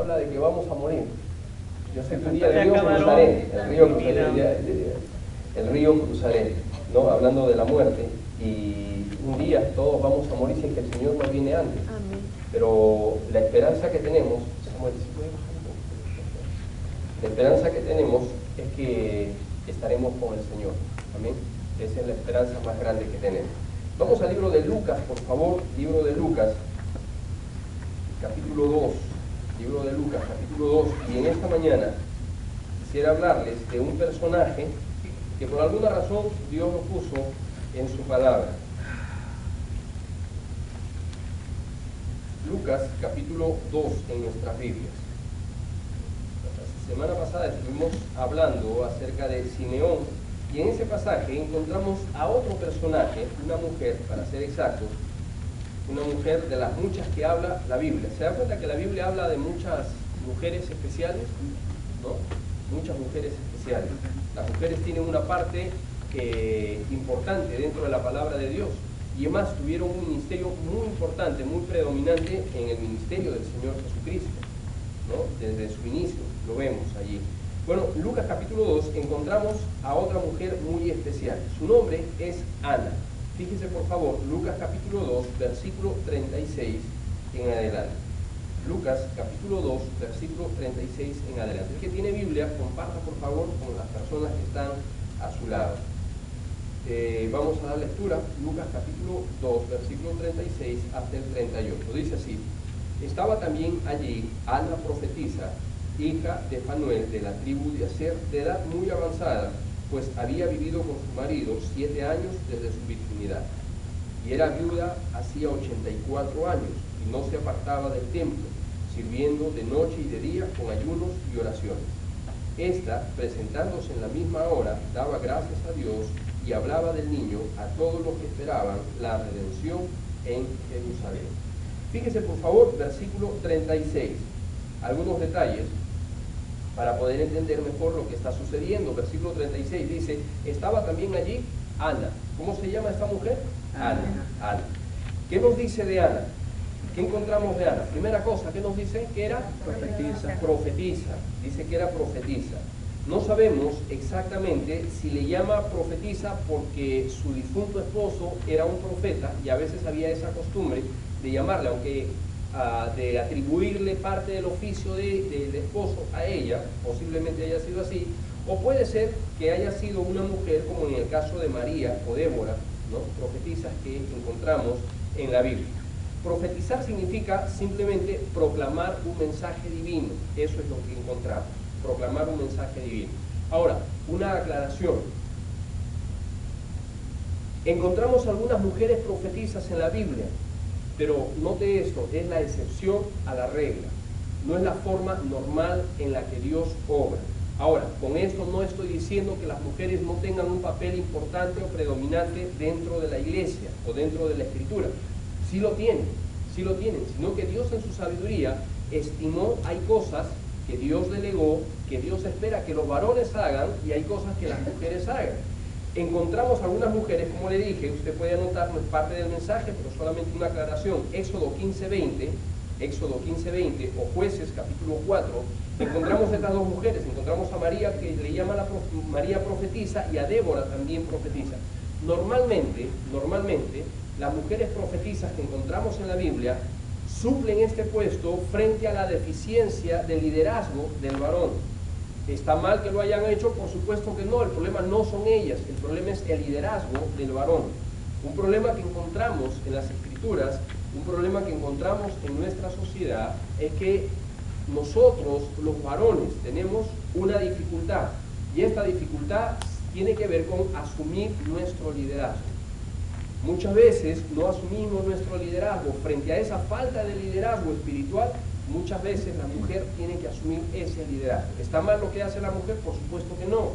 habla de que vamos a morir. Yo sé que un día el río cruzaré, el río cruzaré, ¿no? Hablando de la muerte, y un día todos vamos a morir si es que el Señor no viene antes. Amén. Pero la esperanza que tenemos, Samuel, ¿sí puede bajar un poco? La esperanza que tenemos es que estaremos con el Señor. Amén. Esa es la esperanza más grande que tenemos. Vamos al libro de Lucas, por favor, libro de Lucas, capítulo 2. Libro de Lucas, capítulo 2, y en esta mañana quisiera hablarles de un personaje que por alguna razón Dios lo puso en su palabra. Lucas, capítulo 2 en nuestras Biblias. La semana pasada estuvimos hablando acerca de Simeón, y en ese pasaje encontramos a otro personaje, una mujer, para ser exactos, una mujer de las muchas que habla la Biblia. ¿Se da cuenta que la Biblia habla de muchas mujeres especiales? ¿No? Muchas mujeres especiales. Las mujeres tienen una parte importante dentro de la palabra de Dios, y además tuvieron un ministerio muy importante, muy predominante en el ministerio del Señor Jesucristo, ¿no? Desde su inicio, lo vemos allí. Bueno, Lucas capítulo 2 encontramos a otra mujer muy especial. Su nombre es Ana. Fíjense por favor, Lucas capítulo 2, versículo 36 en adelante. Lucas capítulo 2, versículo 36 en adelante. El que tiene Biblia, comparta por favor con las personas que están a su lado. Vamos a dar lectura, Lucas capítulo 2, versículo 36 hasta el 38. Dice así: estaba también allí Ana profetisa, hija de Fanuel, de la tribu de Aser, de edad muy avanzada, pues había vivido con su marido 7 años desde su virginidad, y era viuda hacía 84 años, y no se apartaba del templo, sirviendo de noche y de día con ayunos y oraciones. Esta, presentándose en la misma hora, daba gracias a Dios y hablaba del niño a todos los que esperaban la redención en Jerusalén. Fíjese por favor, versículo 36, algunos detalles para poder entender mejor lo que está sucediendo. Versículo 36 dice: estaba también allí Ana. ¿Cómo se llama esta mujer? Ana. ¿Qué nos dice de Ana? ¿Qué encontramos de Ana? Primera cosa, ¿qué nos dice? Que era profetisa. Dice que era profetisa. No sabemos exactamente si le llama profetisa porque su difunto esposo era un profeta, y a veces había esa costumbre de llamarle, aunque de atribuirle parte del oficio del esposo a ella, posiblemente haya sido así, o puede ser que haya sido una mujer, como en el caso de María o Débora, ¿no? Profetisas que encontramos en la Biblia. Profetizar significa simplemente proclamar un mensaje divino. Eso es lo que encontramos, proclamar un mensaje divino. Ahora, una aclaración. Encontramos algunas mujeres profetizas en la Biblia, pero note esto, es la excepción a la regla. No es la forma normal en la que Dios obra. Ahora, con esto no estoy diciendo que las mujeres no tengan un papel importante o predominante dentro de la iglesia o dentro de la escritura. Sí lo tienen, sino que Dios en su sabiduría estimó, hay cosas que Dios delegó, que Dios espera que los varones hagan, y hay cosas que las mujeres hagan. Encontramos algunas mujeres, como le dije, usted puede anotar, no es parte del mensaje, pero solamente una aclaración. Éxodo 15:20 o Jueces capítulo 4, encontramos estas dos mujeres. Encontramos a María, que le llama María profetisa, y a Débora también profetiza. Normalmente, las mujeres profetizas que encontramos en la Biblia suplen este puesto frente a la deficiencia de liderazgo del varón. ¿Está mal que lo hayan hecho? Por supuesto que no. El problema no son ellas, el problema es el liderazgo del varón. Un problema que encontramos en las Escrituras, un problema que encontramos en nuestra sociedad, es que nosotros, los varones, tenemos una dificultad, y esta dificultad tiene que ver con asumir nuestro liderazgo. Muchas veces no asumimos nuestro liderazgo. Frente a esa falta de liderazgo espiritual, muchas veces la mujer tiene que asumir ese liderazgo. ¿Está mal lo que hace la mujer? Por supuesto que no.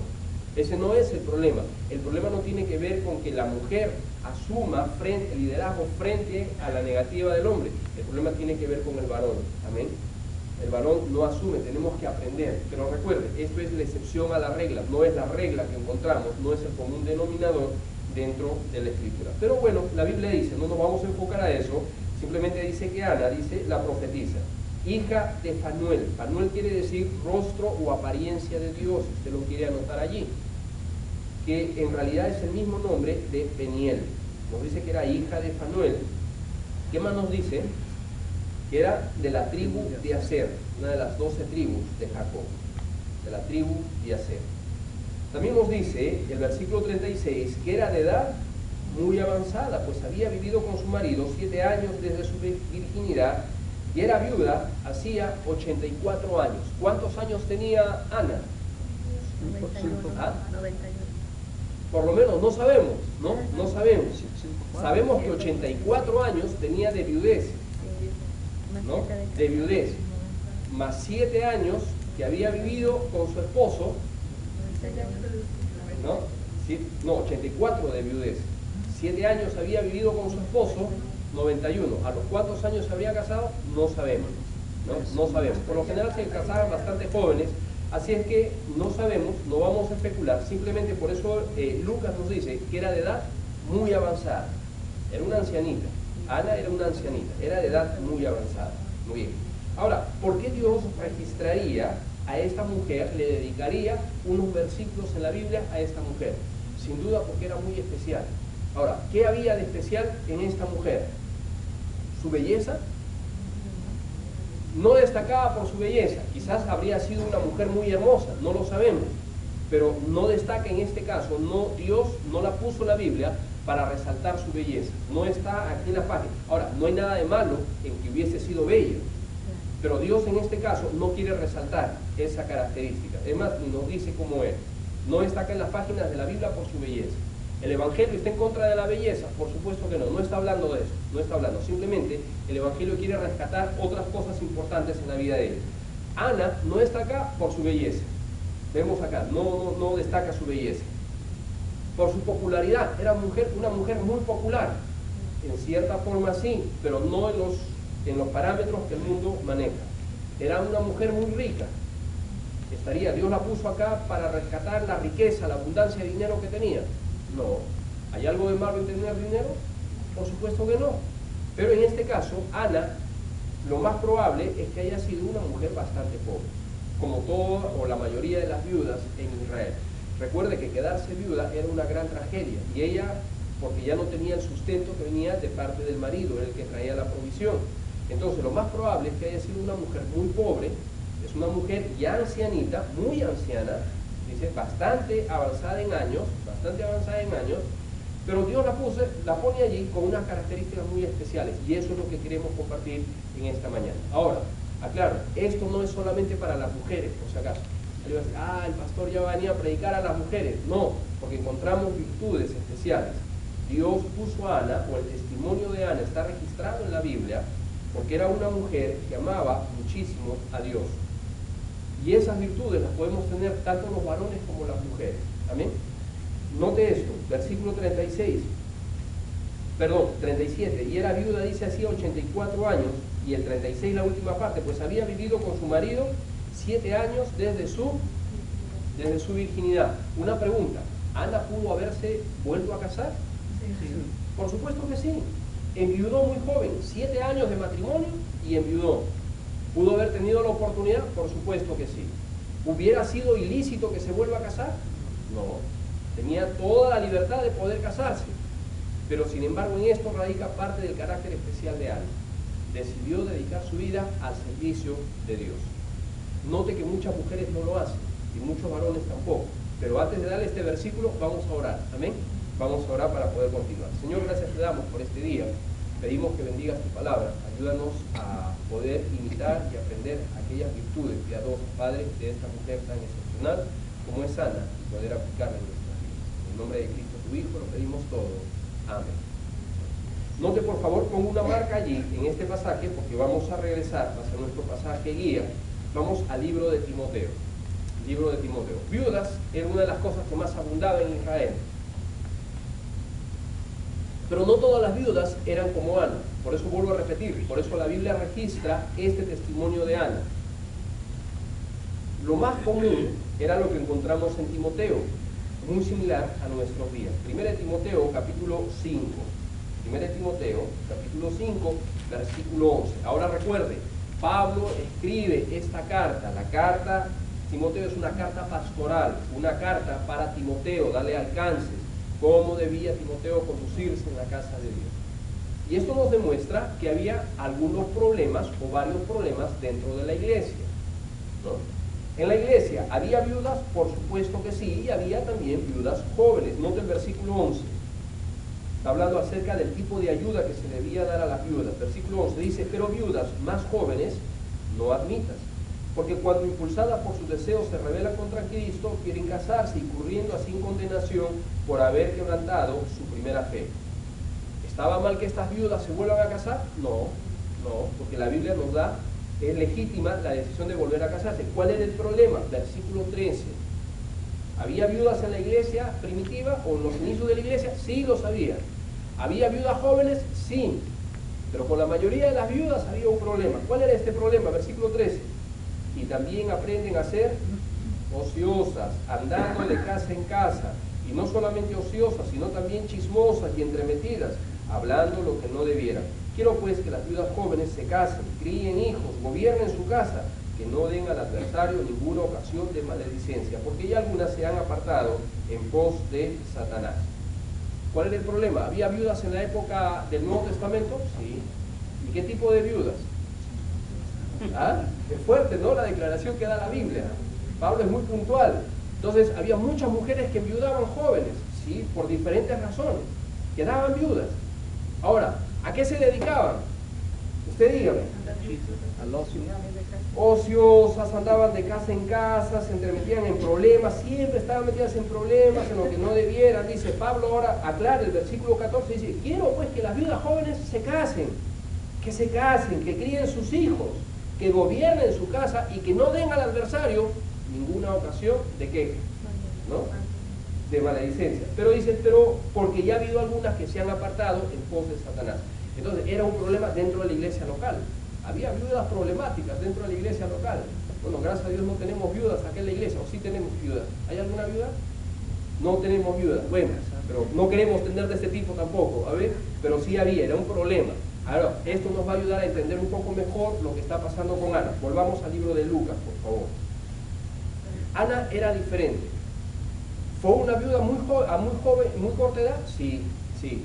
Ese no es el problema. El problema no tiene que ver con que la mujer asuma el liderazgo frente a la negativa del hombre. El problema tiene que ver con el varón. Amén. El varón no asume, tenemos que aprender. Pero recuerde, esto es la excepción a la regla, no es la regla que encontramos, no es el común denominador dentro de la Escritura. Pero bueno, la Biblia dice, no nos vamos a enfocar a eso, simplemente dice que Ana, dice la profetiza. hija de Fanuel. Fanuel quiere decir rostro o apariencia de Dios, usted lo quiere anotar allí, que en realidad es el mismo nombre de Peniel. Nos dice que era hija de Fanuel. ¿Qué más nos dice? Que era de la tribu de Aser, una de las 12 tribus de Jacob, de la tribu de Aser. También nos dice el versículo 36 que era de edad muy avanzada, pues había vivido con su marido 7 años desde su virginidad y era viuda hacía 84 años. ¿Cuántos años tenía Ana? 91. ¿Ah? 91. Por lo menos no sabemos, ¿no? No sabemos. Sabemos que 84 años tenía de viudez, ¿no? De viudez, más 7 años que había vivido con su esposo, ¿no? Sí, no, 84 de viudez. 7 años había vivido con su esposo, 91. ¿A los cuántos años se habría casado? No sabemos, ¿no? No sabemos. Por lo general se casaban bastante jóvenes, así es que no sabemos, no vamos a especular. Simplemente por eso Lucas nos dice que era de edad muy avanzada. Era una ancianita. Ana era una ancianita, era de edad muy avanzada. Muy bien. Ahora, ¿por qué Dios registraría a esta mujer, le dedicaría unos versículos en la Biblia a esta mujer? Sin duda porque era muy especial. Ahora, ¿qué había de especial en esta mujer? ¿Su belleza? No destacaba por su belleza, quizás habría sido una mujer muy hermosa, no lo sabemos, pero no destaca en este caso, no, Dios no la puso en la Biblia para resaltar su belleza, no está aquí en la página. Ahora, no hay nada de malo en que hubiese sido bella, pero Dios en este caso no quiere resaltar esa característica, además ni nos dice cómo es, no destaca en las páginas de la Biblia por su belleza. ¿El Evangelio está en contra de la belleza? Por supuesto que no, no está hablando de eso, no está hablando, simplemente el Evangelio quiere rescatar otras cosas importantes en la vida de él. Ana no está acá por su belleza, vemos acá, no destaca su belleza. Por su popularidad, era una mujer muy popular, en cierta forma sí, pero no en los parámetros que el mundo maneja. Era una mujer muy rica, Dios la puso acá para rescatar la riqueza, la abundancia de dinero que tenía. No. ¿Hay algo de malo en tener dinero? Por supuesto que no. Pero en este caso, Ana, lo más probable es que haya sido una mujer bastante pobre, como toda o la mayoría de las viudas en Israel. Recuerde que quedarse viuda era una gran tragedia, y ella, porque ya no tenía el sustento que venía de parte del marido, era el que traía la provisión. Entonces, lo más probable es que haya sido una mujer muy pobre, es una mujer ya ancianita, muy anciana, dice, bastante avanzada en años, pero Dios la pone allí con unas características muy especiales, y eso es lo que queremos compartir en esta mañana. Ahora, aclaro, esto no es solamente para las mujeres, por si acaso. Alguien va a decir, el pastor ya venía a predicar a las mujeres. No, porque encontramos virtudes especiales. Dios puso a Ana, o el testimonio de Ana está registrado en la Biblia, porque era una mujer que amaba muchísimo a Dios. Y esas virtudes las podemos tener tanto los varones como las mujeres. Amén. Note esto, versículo 37, y era viuda, dice, hacía 84 años, y el 36 la última parte, pues había vivido con su marido 7 años desde su virginidad. Una pregunta, ¿Ana pudo haberse vuelto a casar? Sí. Por supuesto que sí. Enviudó muy joven, 7 años de matrimonio y enviudó. ¿Pudo haber tenido la oportunidad? Por supuesto que sí. ¿Hubiera sido ilícito que se vuelva a casar? No. Tenía toda la libertad de poder casarse. Pero sin embargo en esto radica parte del carácter especial de Ana. Decidió dedicar su vida al servicio de Dios. Note que muchas mujeres no lo hacen y muchos varones tampoco. Pero antes de darle este versículo, vamos a orar. Amén. Vamos a orar para poder continuar. Señor, gracias te damos por este día. Pedimos que bendigas tu palabra. Ayúdanos a poder imitar y aprender aquellas virtudes piadosas, Padre, de esta mujer tan excepcional como es Ana, y poder aplicarla en nuestras vidas. En el nombre de Cristo, tu Hijo, lo pedimos todo. Amén. Note por favor, pongo una marca allí en este pasaje, porque vamos a regresar hacia nuestro pasaje guía. Vamos al libro de Timoteo. Libro de Timoteo. Viudas era una de las cosas que más abundaba en Israel. Pero no todas las viudas eran como Ana. Por eso vuelvo a repetir, por eso la Biblia registra este testimonio de Ana. Lo más común era lo que encontramos en Timoteo, muy similar a nuestros días. 1 Timoteo capítulo 5. 1 Timoteo capítulo 5, versículo 11. Ahora recuerde, Pablo escribe esta carta. La carta Timoteo es una carta pastoral, una carta para Timoteo, darle alcance, cómo debía Timoteo conducirse en la casa de Dios. Y esto nos demuestra que había algunos problemas o varios problemas dentro de la iglesia, ¿no? En la iglesia, ¿había viudas? Por supuesto que sí, y había también viudas jóvenes. Note el versículo 11. Está hablando acerca del tipo de ayuda que se debía dar a las viudas. Versículo 11 dice, pero viudas más jóvenes no admitas, porque cuando impulsadas por sus deseos se rebelan contra Cristo, quieren casarse, incurriendo así en condenación por haber quebrantado su primera fe. ¿Estaba mal que estas viudas se vuelvan a casar? No, porque la Biblia nos da, es legítima la decisión de volver a casarse. ¿Cuál era el problema? Versículo 13. ¿Había viudas en la iglesia primitiva o en los inicios de la iglesia? Sí, los había. ¿Había viudas jóvenes? Sí. Pero con la mayoría de las viudas había un problema. ¿Cuál era este problema? Versículo 13. Y también aprenden a ser ociosas, andando de casa en casa. Y no solamente ociosas, sino también chismosas y entremetidas, hablando lo que no debieran. Quiero pues que las viudas jóvenes se casen, críen hijos, gobiernen su casa, que no den al adversario ninguna ocasión de maledicencia, porque ya algunas se han apartado en pos de Satanás. ¿Cuál era el problema? ¿Había viudas en la época del Nuevo Testamento? Sí. ¿Y qué tipo de viudas? ¿Ah? Es fuerte, ¿no? La declaración que da la Biblia. Pablo es muy puntual. Entonces, había muchas mujeres que enviudaban jóvenes, ¿sí? Por diferentes razones. Quedaban viudas. Ahora, ¿a qué se dedicaban? Usted dígame. Al ocio. Ociosas, andaban de casa en casa, se entremetían en problemas, siempre estaban metidas en problemas, en lo que no debieran. Dice Pablo, ahora aclara el versículo 14, dice, quiero pues que las viudas jóvenes se casen, que críen sus hijos, que gobiernen su casa y que no den al adversario ninguna ocasión de qué, ¿no? De maledicencia. Pero dice, pero porque ya ha habido algunas que se han apartado en pos de Satanás. Entonces era un problema dentro de la iglesia local. Había viudas problemáticas dentro de la iglesia local. Bueno, gracias a Dios no tenemos viudas aquí en la iglesia, o sí tenemos viudas. ¿Hay alguna viuda? No tenemos viudas. Bueno, pero no queremos tener de este tipo tampoco, a ver, pero sí había, era un problema. Ahora, esto nos va a ayudar a entender un poco mejor lo que está pasando con Ana. Volvamos al libro de Lucas, por favor. Ana era diferente. ¿Fue una viuda muy joven, muy corta edad? Sí,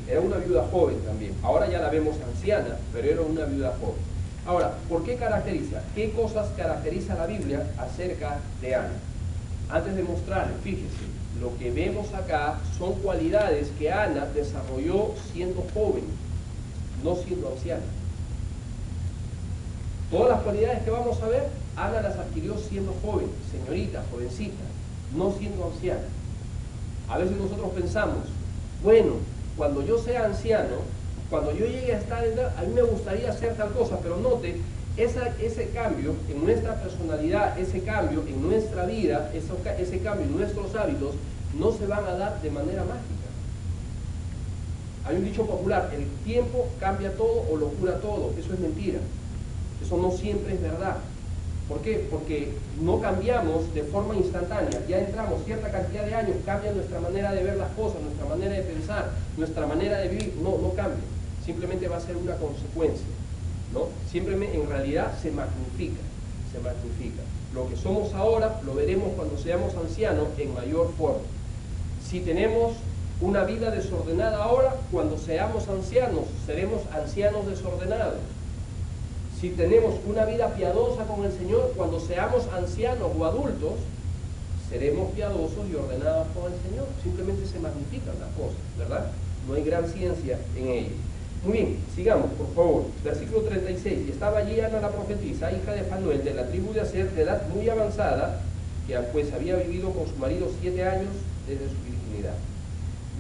era una viuda joven también. Ahora ya la vemos anciana, pero era una viuda joven. Ahora, ¿por qué caracteriza? ¿Qué cosas caracteriza la Biblia acerca de Ana? Antes de mostrarle, fíjese, lo que vemos acá son cualidades que Ana desarrolló siendo joven, no siendo anciana. Todas las cualidades que vamos a ver, Ana las adquirió siendo joven, señorita, jovencita, no siendo anciana. A veces nosotros pensamos, bueno, cuando yo sea anciano, cuando yo llegue a esta edad, a mí me gustaría hacer tal cosa, pero note, ese cambio en nuestra personalidad, ese cambio en nuestra vida, ese cambio en nuestros hábitos, no se van a dar de manera mágica. Hay un dicho popular, el tiempo cambia todo o lo cura todo. Eso es mentira. Eso no siempre es verdad. ¿Por qué? Porque no cambiamos de forma instantánea. Ya entramos cierta cantidad de años, cambia nuestra manera de ver las cosas, nuestra manera de pensar, nuestra manera de vivir. No cambia. Simplemente va a ser una consecuencia, ¿no? Siempre en realidad se magnifica. Lo que somos ahora lo veremos cuando seamos ancianos en mayor forma. Si tenemos una vida desordenada ahora, cuando seamos ancianos, seremos ancianos desordenados. Si tenemos una vida piadosa con el Señor, cuando seamos ancianos o adultos, seremos piadosos y ordenados con el Señor. Simplemente se magnifican las cosas, ¿verdad? No hay gran ciencia en ello. Muy bien, sigamos, por favor. Versículo 36. Y estaba allí Ana la profetisa, hija de Fanuel, de la tribu de Aser, de edad muy avanzada, que pues había vivido con su marido 7 años desde su virginidad.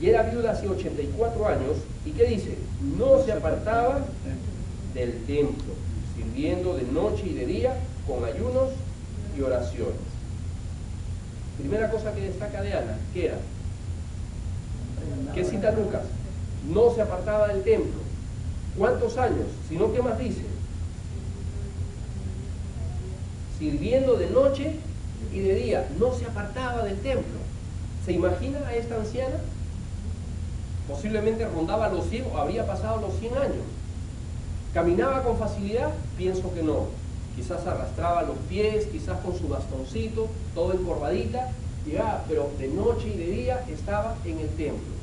Y era viuda hace 84 años, ¿y qué dice? No se apartaba del templo, sirviendo de noche y de día, con ayunos y oraciones. Primera cosa que destaca de Ana, ¿qué era? ¿Qué cita Lucas? No se apartaba del templo. ¿Cuántos años? Si no, ¿qué más dice? Sirviendo de noche y de día. No se apartaba del templo. ¿Se imagina a esta anciana? Posiblemente rondaba los 100 o habría pasado los 100 años. ¿Caminaba con facilidad? Pienso que no. quizás arrastraba los pies, quizás con su bastoncito, todo encorvadita, llegaba, pero de noche y de día estaba en el templo,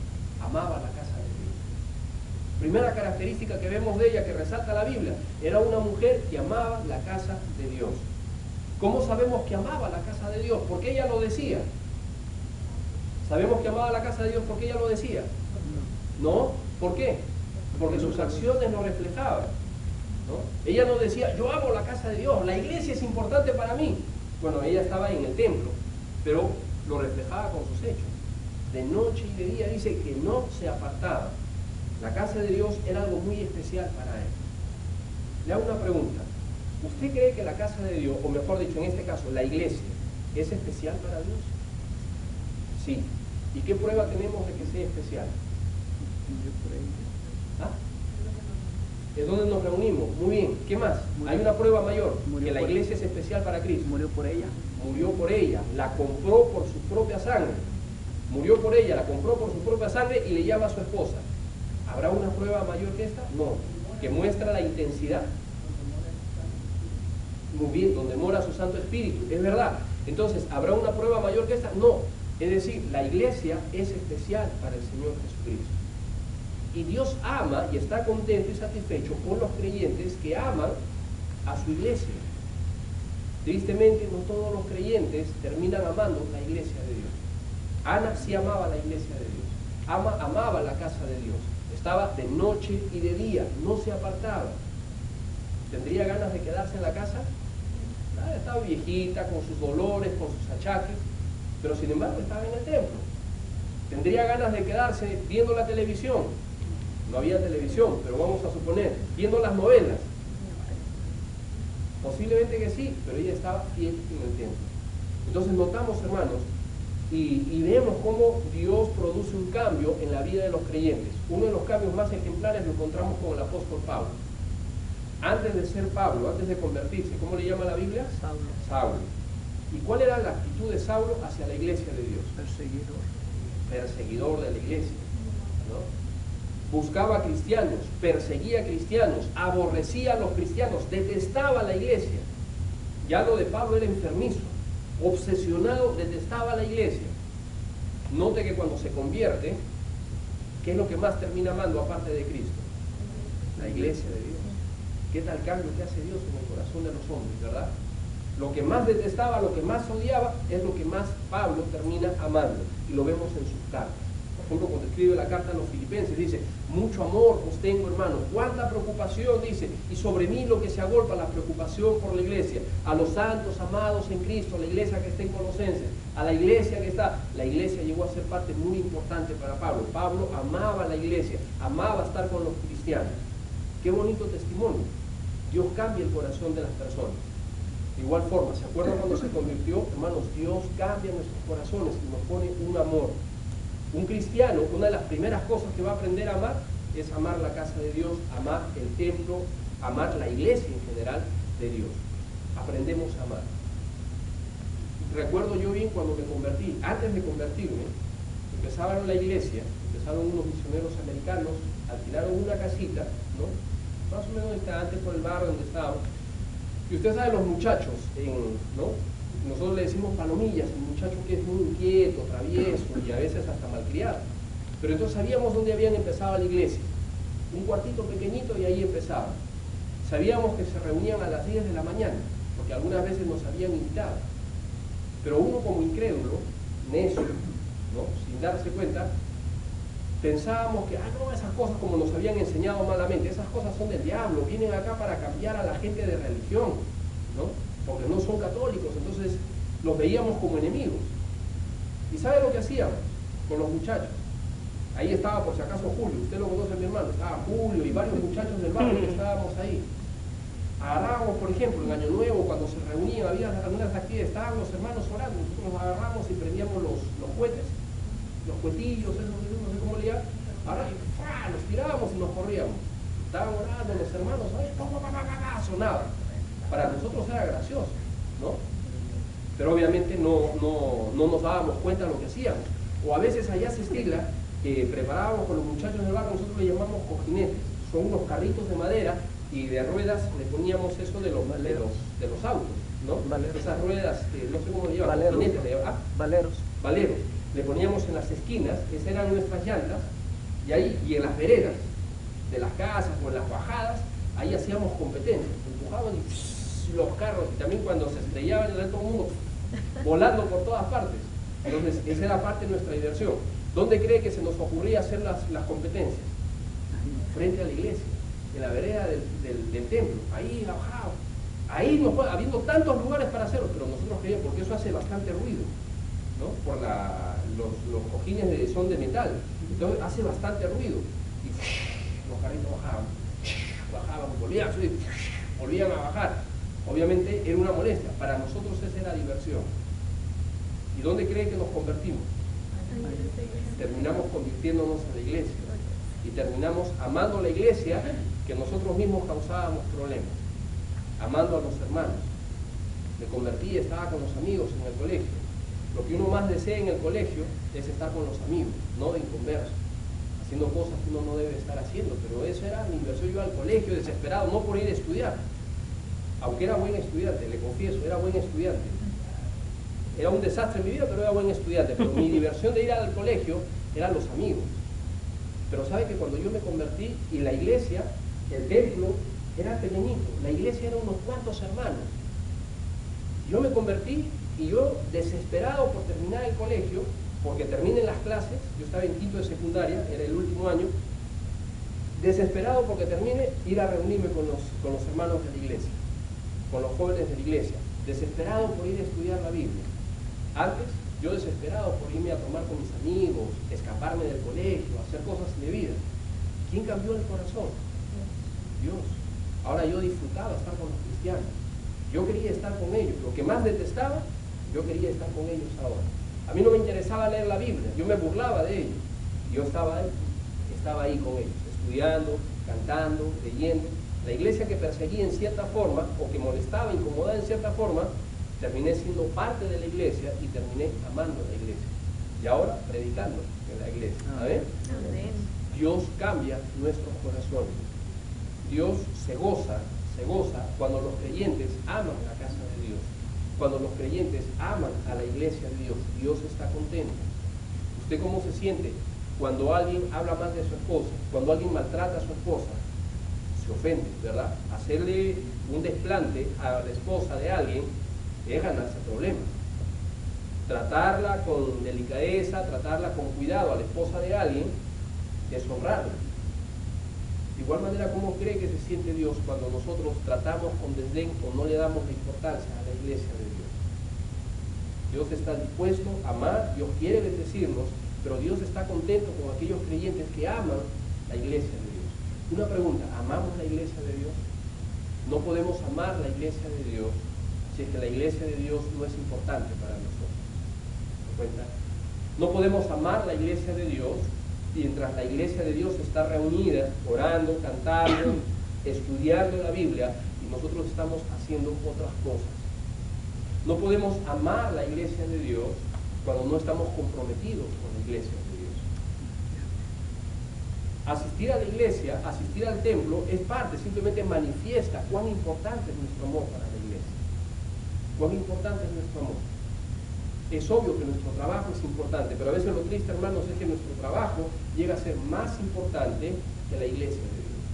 amaba la casa de Dios. Primera característica que vemos de ella, que resalta la Biblia, era una mujer que amaba la casa de Dios. ¿Cómo sabemos que amaba la casa de Dios? Porque ella lo decía. ¿Sabemos que amaba la casa de Dios porque ella lo decía? ¿No? ¿Por qué? Porque sus acciones lo reflejaban, ¿no? Ella no decía, yo amo la casa de Dios, la iglesia es importante para mí. Bueno, ella estaba en el templo, pero lo reflejaba con sus hechos. De noche y de día dice que no se apartaba. La casa de Dios era algo muy especial para él. Le hago una pregunta. ¿Usted cree que la casa de Dios, o mejor dicho, en este caso, la iglesia, es especial para Dios? Sí. ¿Y qué prueba tenemos de que sea especial? ¿Ah? ¿Es donde nos reunimos? Muy bien. ¿Qué más? Hay una prueba mayor, que la iglesia es especial para Cristo. Murió por ella. Murió por ella, la compró por su propia sangre. Murió por ella, la compró por su propia sangre y le llama a su esposa. ¿Habrá una prueba mayor que esta? No. Que muestra la intensidad. Muy bien, donde mora su Santo Espíritu. Es verdad. Entonces, ¿habrá una prueba mayor que esta? No. Es decir, la iglesia es especial para el Señor Jesucristo. Y Dios ama y está contento y satisfecho con los creyentes que aman a su iglesia. Tristemente, no todos los creyentes terminan amando la iglesia de Dios. Ana sí amaba la iglesia de Dios. Amaba la casa de Dios. Estaba de noche y de día, no se apartaba. ¿Tendría ganas de quedarse en la casa? Estaba viejita, con sus dolores, con sus achaques, pero sin embargo estaba en el templo. ¿Tendría ganas de quedarse viendo la televisión? No había televisión, pero vamos a suponer, viendo las novelas. Posiblemente que sí, pero ella estaba fiel en el templo. Entonces notamos, hermanos, y vemos cómo Dios produce un cambio en la vida de los creyentes. Uno de los cambios más ejemplares lo encontramos con el apóstol Pablo. Antes de ser Pablo, antes de convertirse, ¿cómo le llama la Biblia? Saulo. ¿Y cuál era la actitud de Saulo hacia la iglesia de Dios? Perseguidor de la iglesia, ¿no? Buscaba cristianos, perseguía cristianos, aborrecía a los cristianos, detestaba a la iglesia. Ya lo de Pablo era enfermizo, obsesionado, detestaba a la iglesia. Note que cuando se convierte, ¿qué es lo que más termina amando aparte de Cristo? La iglesia de Dios. ¿Qué tal cambio que hace Dios en el corazón de los hombres, verdad? Lo que más detestaba, lo que más odiaba, es lo que más Pablo termina amando. Y lo vemos en sus cartas. Por ejemplo, cuando escribe la carta a los filipenses, dice, mucho amor os tengo, hermanos, cuánta preocupación, dice, y sobre mí lo que se agolpa, la preocupación por la iglesia, a los santos amados en Cristo, a la iglesia que está en Colosenses, a la iglesia que está. La iglesia llegó a ser parte muy importante para Pablo. Pablo amaba la iglesia, amaba estar con los cristianos. Qué bonito testimonio. Dios cambia el corazón de las personas. De igual forma, ¿se acuerdan cuando se convirtió? Hermanos, Dios cambia nuestros corazones y nos pone un amor. Un cristiano, una de las primeras cosas que va a aprender a amar es amar la casa de Dios, amar el templo, amar la iglesia en general de Dios. Aprendemos a amar. Recuerdo yo bien cuando me convertí, antes de convertirme, empezaron la iglesia, empezaron unos misioneros americanos, alquilaron una casita, ¿no? Más o menos antes por el barrio donde estábamos. Y usted sabe, los muchachos, ¿no? Nosotros le decimos palomillas, el muchacho que es muy inquieto, travieso y a veces hasta malcriado. Pero entonces sabíamos dónde habían empezado la iglesia. Un cuartito pequeñito y ahí empezaban. Sabíamos que se reunían a las 10 de la mañana, porque algunas veces nos habían invitado. Pero uno como incrédulo, necio, ¿no? Sin darse cuenta, pensábamos que, no, esas cosas como nos habían enseñado malamente, esas cosas son del diablo, vienen acá para cambiar a la gente de religión, ¿no? Porque no son católicos, entonces los veíamos como enemigos. ¿Y sabe lo que hacíamos con los muchachos? Ahí estaba, por si acaso, Julio, usted lo conoce, mi hermano, estaba Julio y varios muchachos del barrio que estábamos ahí. Agarrábamos, por ejemplo, en Año Nuevo, cuando se reunían, había algunas actividades, estaban los hermanos orando, nosotros nos agarramos y prendíamos los cohetes, los cuetillos, esos, no sé cómo le llaman, ahora los tirábamos y nos corríamos. Estaban orando los hermanos, sonaba. Para nosotros era gracioso, ¿no? Pero obviamente no nos dábamos cuenta de lo que hacíamos. O a veces allá se estila que preparábamos con los muchachos del barrio, nosotros le llamamos cojinetes. Son unos carritos de madera y de ruedas le poníamos eso de los autos, ¿no? Valeros. Esas ruedas, no sé cómo le llaman, Valeros. jinetes, Valeros. valeros. Le poníamos en las esquinas, esas eran nuestras llantas, y ahí, y en las veredas de las casas o en las bajadas, ahí hacíamos competencias, empujaban y los carros, y también cuando se estrellaban en el todo mundo, volando por todas partes. Entonces, esa era parte de nuestra diversión. ¿Dónde cree que se nos ocurría hacer las competencias? Frente a la iglesia, en la vereda del templo, ahí bajado. Ahí habiendo tantos lugares para hacerlo, pero nosotros creíamos, porque eso hace bastante ruido, ¿no? Por los cojines son de metal, entonces hace bastante ruido. Y los carritos bajaban, volvían a subir, volvían a bajar. Obviamente era una molestia, para nosotros esa era diversión. ¿Y dónde cree que nos convertimos? Terminamos convirtiéndonos en la iglesia y terminamos amando la iglesia que nosotros mismos causábamos problemas, amando a los hermanos. Me convertí, estaba con los amigos en el colegio. Lo que uno más desea en el colegio es estar con los amigos, no de inconverso, haciendo cosas que uno no debe estar haciendo, pero eso era mi diversión. Yo al colegio desesperado, no por ir a estudiar, aunque era buen estudiante, le confieso, era buen estudiante. Era un desastre en mi vida, pero era buen estudiante. Pero mi diversión de ir al colegio eran los amigos. Pero sabe que cuando yo me convertí y la iglesia, el templo, era pequeñito, la iglesia era unos cuantos hermanos. Yo me convertí y yo desesperado por terminar el colegio, porque terminen las clases, yo estaba en quinto de secundaria, era el último año, desesperado porque termine, ir a reunirme con los hermanos de la iglesia, con los jóvenes de la iglesia, desesperado por ir a estudiar la Biblia. Antes, yo desesperado por irme a tomar con mis amigos, escaparme del colegio, hacer cosas indebidas. ¿Quién cambió el corazón? Dios. Ahora yo disfrutaba estar con los cristianos. Yo quería estar con ellos. Lo que más detestaba, yo quería estar con ellos ahora. A mí no me interesaba leer la Biblia, yo me burlaba de ellos. Yo estaba ahí con ellos, estudiando, cantando, leyendo. La iglesia que perseguía en cierta forma, o que molestaba, incomodaba en cierta forma, terminé siendo parte de la iglesia y terminé amando la iglesia. Y ahora predicando en la iglesia. ¿Amén? Dios cambia nuestros corazones. Dios se goza cuando los creyentes aman la casa de Dios. Cuando los creyentes aman a la iglesia de Dios, Dios está contento. ¿Usted cómo se siente cuando alguien habla mal de su esposa? Cuando alguien maltrata a su esposa, se ofende, ¿verdad? Hacerle un desplante a la esposa de alguien es ganarse problemas. Tratarla con delicadeza, tratarla con cuidado a la esposa de alguien es honrarla. De igual manera, ¿cómo cree que se siente Dios cuando nosotros tratamos con desdén o no le damos la importancia a la iglesia de Dios? Dios está dispuesto a amar, Dios quiere bendecirnos, pero Dios está contento con aquellos creyentes que aman la iglesia de Dios. Una pregunta, ¿amamos la iglesia de Dios? No podemos amar la iglesia de Dios si es que la iglesia de Dios no es importante para nosotros. ¿Se cuenta? No podemos amar la iglesia de Dios mientras la iglesia de Dios está reunida, orando, cantando, estudiando la Biblia, y nosotros estamos haciendo otras cosas. No podemos amar la iglesia de Dios cuando no estamos comprometidos con la iglesia de Dios. Asistir a la iglesia, asistir al templo, es parte, simplemente manifiesta cuán importante es nuestro amor para la iglesia. Cuán importante es nuestro amor. Es obvio que nuestro trabajo es importante, pero a veces lo triste, hermanos, es que nuestro trabajo llega a ser más importante que la iglesia de Dios.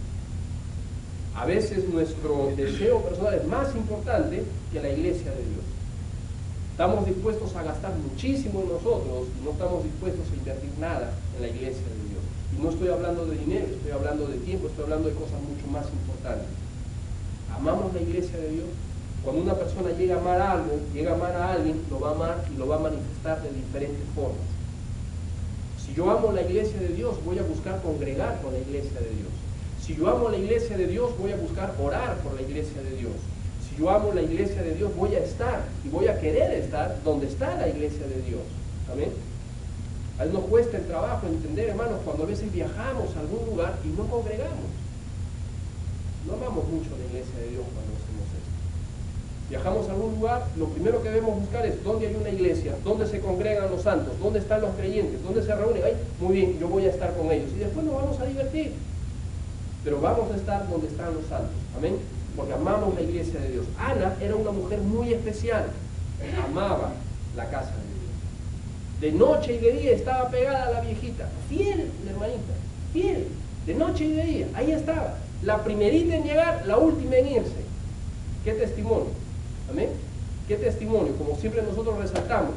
A veces nuestro deseo personal es más importante que la iglesia de Dios. Estamos dispuestos a gastar muchísimo en nosotros y no estamos dispuestos a invertir nada en la iglesia de Dios. Y no estoy hablando de dinero, estoy hablando de tiempo, estoy hablando de cosas mucho más importantes. ¿Amamos la iglesia de Dios? Cuando una persona llega a amar algo, llega a amar a alguien, lo va a amar y lo va a manifestar de diferentes formas. Si yo amo la iglesia de Dios, voy a buscar congregar con la iglesia de Dios. Si yo amo la iglesia de Dios, voy a buscar orar por la iglesia de Dios. Si yo amo la iglesia de Dios, voy a estar y voy a querer estar donde está la iglesia de Dios. Amén. A él nos cuesta el trabajo entender, hermanos, cuando a veces viajamos a algún lugar y no congregamos. No amamos mucho la iglesia de Dios cuando hacemos esto. Viajamos a algún lugar, lo primero que debemos buscar es dónde hay una iglesia, dónde se congregan los santos, dónde están los creyentes, dónde se reúnen. Ay, muy bien, yo voy a estar con ellos. Y después nos vamos a divertir. pero vamos a estar donde están los santos, amén, porque amamos la iglesia de Dios. Ana era una mujer muy especial, amaba la casa de Dios. De noche y de día estaba pegada a la viejita, fiel, hermanita, fiel, de noche y de día, ahí estaba, la primerita en llegar, la última en irse. ¿Qué testimonio? Amén. ¿Qué testimonio? Como siempre nosotros resaltamos,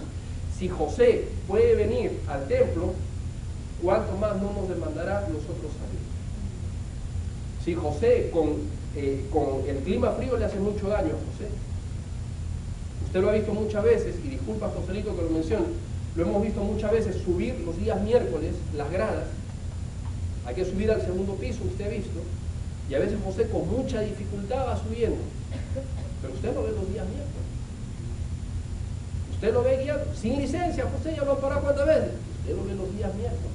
si José puede venir al templo, ¿cuánto más no nos demandará nosotros a Dios? Si José con el clima frío le hace mucho daño a José. Usted lo ha visto muchas veces, y disculpa Joselito que lo mencione, lo hemos visto muchas veces subir los días miércoles las gradas. Hay que subir al segundo piso, usted ha visto, y a veces José con mucha dificultad va subiendo, pero usted lo ve los días miércoles. Usted lo ve guiando, sin licencia. José ya lo han parado cuántas veces. Usted lo ve los días miércoles,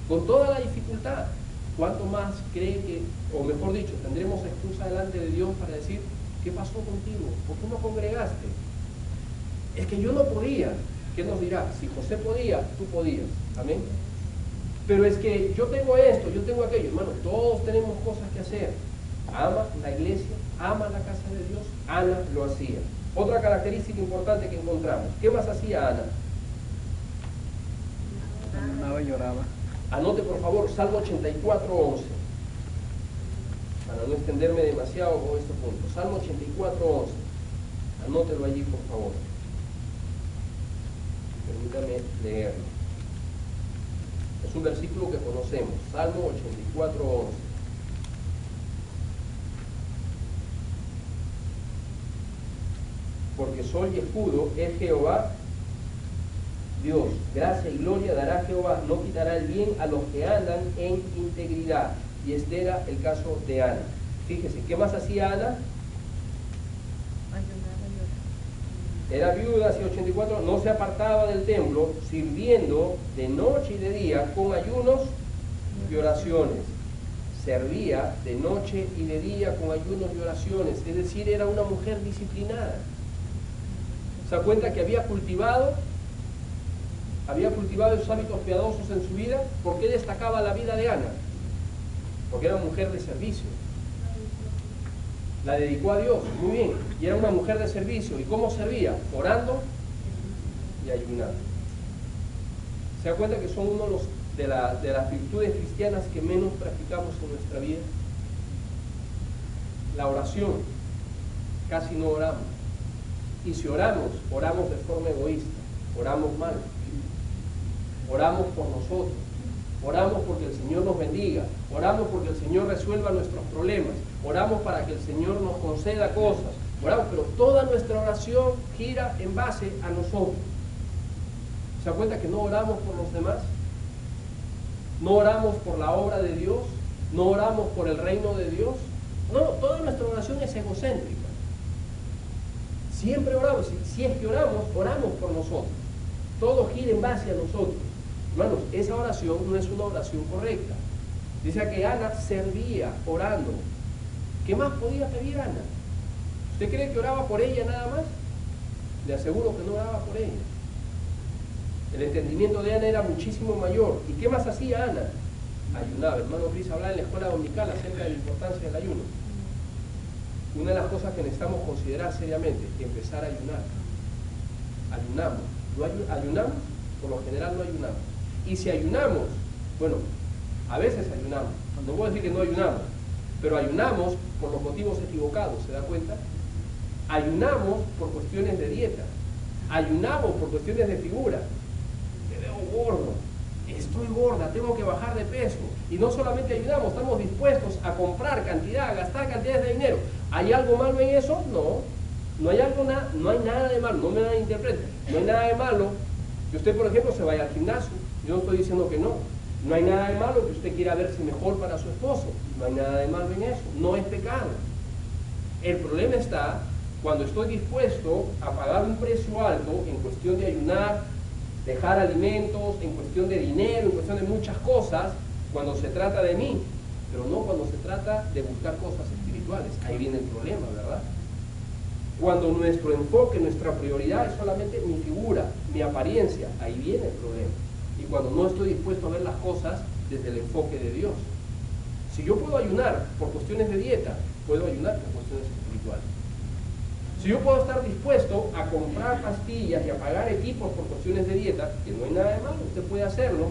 con toda la dificultad. ¿Cuánto más cree que, o mejor dicho, tendremos excusa delante de Dios para decir, ¿qué pasó contigo? ¿Por qué no congregaste? Es que yo no podía. ¿Qué nos dirá? Si José podía, tú podías. Amén. Pero es que yo tengo esto, yo tengo aquello. Hermano, todos tenemos cosas que hacer. Ama la iglesia, ama la casa de Dios. Ana lo hacía. Otra característica importante que encontramos. ¿Qué más hacía Ana? Ayunaba y lloraba. Anote por favor Salmo 84:11, para no extenderme demasiado con este punto. Salmo 84:11, anótelo allí por favor. Permítame leerlo. Es un versículo que conocemos, Salmo 84:11. Porque sol y escudo es Jehová Dios, gracia y gloria dará Jehová, no quitará el bien a los que andan en integridad. Y este era el caso de Ana. Fíjese, ¿qué más hacía Ana? Era viuda, hacia 84, no se apartaba del templo, sirviendo de noche y de día con ayunos y oraciones. Servía de noche y de día con ayunos y oraciones, es decir, era una mujer disciplinada. ¿Se da cuenta que había cultivado esos hábitos piadosos en su vida? ¿Por qué destacaba la vida de Ana? Porque era una mujer de servicio. La dedicó a Dios, muy bien, y era una mujer de servicio. ¿Y cómo servía? Orando y ayunando. ¿Se da cuenta que son uno de las virtudes cristianas que menos practicamos en nuestra vida? La oración, casi no oramos. Y si oramos, oramos de forma egoísta, oramos mal. Oramos por nosotros, oramos porque el Señor nos bendiga, oramos porque el Señor resuelva nuestros problemas, oramos para que el Señor nos conceda cosas, oramos, pero toda nuestra oración gira en base a nosotros. ¿Se da cuenta que no oramos por los demás? No oramos por la obra de Dios, no oramos por el reino de Dios. No, toda nuestra oración es egocéntrica. Siempre oramos, si es que oramos por nosotros. Todo gira en base a nosotros. Hermanos, esa oración no es una oración correcta. Dice que Ana servía orando. ¿Qué más podía pedir Ana? ¿Usted cree que oraba por ella nada más? Le aseguro que no oraba por ella. El entendimiento de Ana era muchísimo mayor. ¿Y qué más hacía Ana? Ayunaba. Hermano Cris hablaba en la escuela dominical acerca de la importancia del ayuno. Una de las cosas que necesitamos considerar seriamente es empezar a ayunar. Ayunamos. ¿Ayunamos? Por lo general no ayunamos. Y si ayunamos, bueno, a veces ayunamos, no puedo decir que no ayunamos, pero ayunamos por los motivos equivocados, ¿se da cuenta? Ayunamos por cuestiones de dieta, ayunamos por cuestiones de figura. Me veo gordo, estoy gorda, tengo que bajar de peso. Y no solamente ayunamos, estamos dispuestos a comprar cantidad, a gastar cantidades de dinero. ¿Hay algo malo en eso? No hay nada de malo, no me malinterpreten, no hay nada de malo que usted, por ejemplo, se vaya al gimnasio. Yo no estoy diciendo que no. No hay nada de malo que usted quiera verse mejor para su esposo. No hay nada de malo en eso. No es pecado. El problema está cuando estoy dispuesto a pagar un precio alto en cuestión de ayunar, dejar alimentos, en cuestión de dinero, en cuestión de muchas cosas, cuando se trata de mí, pero no cuando se trata de buscar cosas espirituales. Ahí viene el problema, ¿verdad? Cuando nuestro enfoque, nuestra prioridad es solamente mi figura, mi apariencia, ahí viene el problema. Y cuando no estoy dispuesto a ver las cosas desde el enfoque de Dios. Si yo puedo ayunar por cuestiones de dieta, puedo ayunar por cuestiones espirituales. Si yo puedo estar dispuesto a comprar pastillas y a pagar equipos por cuestiones de dieta, que no hay nada de malo, usted puede hacerlo,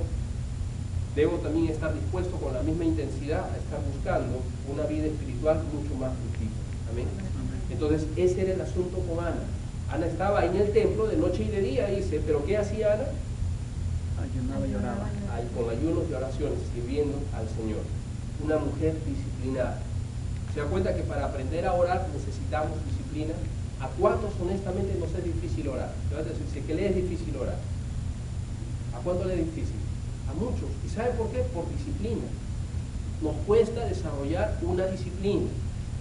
debo también estar dispuesto con la misma intensidad a estar buscando una vida espiritual mucho más fructífera. Amén. Entonces, ese era el asunto con Ana. Ana estaba ahí en el templo de noche y de día, dice, pero ¿qué hacía Ana? Ayunaba y oraba. Ahí, con ayunos y oraciones, sirviendo al Señor. Una mujer disciplinada. ¿Se da cuenta que para aprender a orar necesitamos disciplina? ¿A cuántos honestamente nos es difícil orar? Te vas a decir, si es que le es difícil orar. ¿A cuánto le es difícil? A muchos. ¿Y sabe por qué? Por disciplina. Nos cuesta desarrollar una disciplina.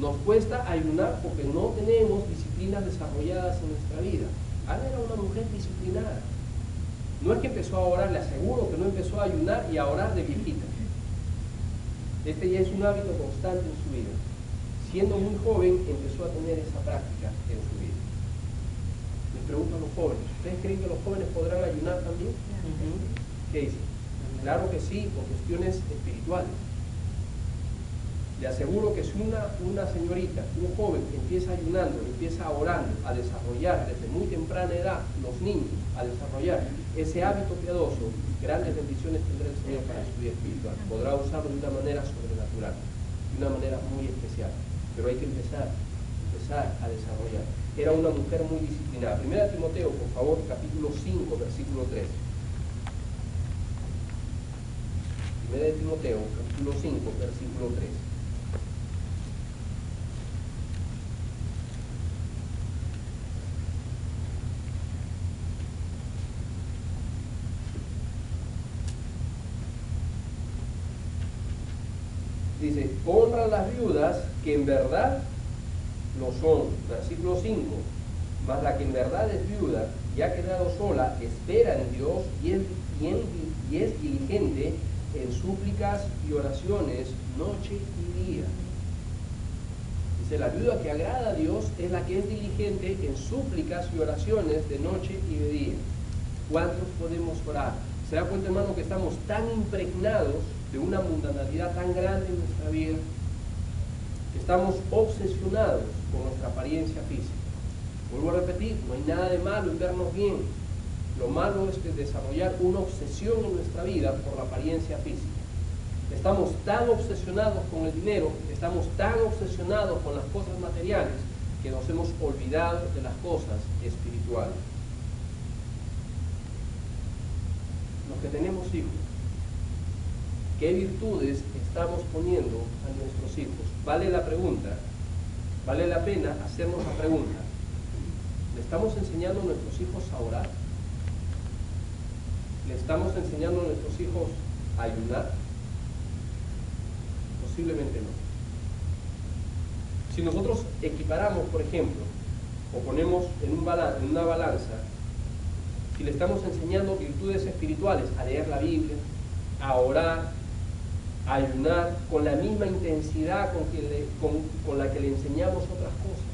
Nos cuesta ayunar porque no tenemos disciplinas desarrolladas en nuestra vida. Ana era una mujer disciplinada. No es que empezó a orar, le aseguro que no empezó a ayunar y a orar de viejita. Este ya es un hábito constante en su vida. Siendo muy joven, empezó a tener esa práctica en su vida. Les pregunto a los jóvenes, ¿ustedes creen que los jóvenes podrán ayunar también? ¿Qué dicen? Claro que sí, por cuestiones espirituales. Le aseguro que si una señorita, un joven empieza ayunando, empieza orando, a desarrollar desde muy temprana edad, los niños, a desarrollar ese hábito piadoso, grandes bendiciones tendrá el Señor para su vida espiritual. Podrá usarlo de una manera sobrenatural, de una manera muy especial. Pero hay que empezar a desarrollar. Era una mujer muy disciplinada. Primera Timoteo, por favor, capítulo 5, versículo 3. Primera de Timoteo, capítulo 5, versículo 3. Dice, honra a las viudas que en verdad lo son. Versículo 5. Mas la que en verdad es viuda y ha quedado sola, espera en Dios y es diligente en súplicas y oraciones noche y día. Dice, la viuda que agrada a Dios es la que es diligente en súplicas y oraciones de noche y de día. ¿Cuántos podemos orar? ¿Se da cuenta, hermano, que estamos tan impregnados de una mundanalidad tan grande en nuestra vida, que estamos obsesionados con nuestra apariencia física? Vuelvo a repetir, no hay nada de malo en vernos bien. Lo malo es que desarrollar una obsesión en nuestra vida por la apariencia física. Estamos tan obsesionados con el dinero, estamos tan obsesionados con las cosas materiales, que nos hemos olvidado de las cosas espirituales. Los que tenemos hijos, ¿qué virtudes estamos poniendo a nuestros hijos? Vale la pregunta, vale la pena hacernos la pregunta. ¿Le estamos enseñando a nuestros hijos a orar? ¿Le estamos enseñando a nuestros hijos a ayunar? Posiblemente no. Si nosotros equiparamos, por ejemplo, o ponemos en una balanza, si le estamos enseñando virtudes espirituales, a leer la Biblia, a orar, a ayunar, con la misma intensidad con la que le enseñamos otras cosas,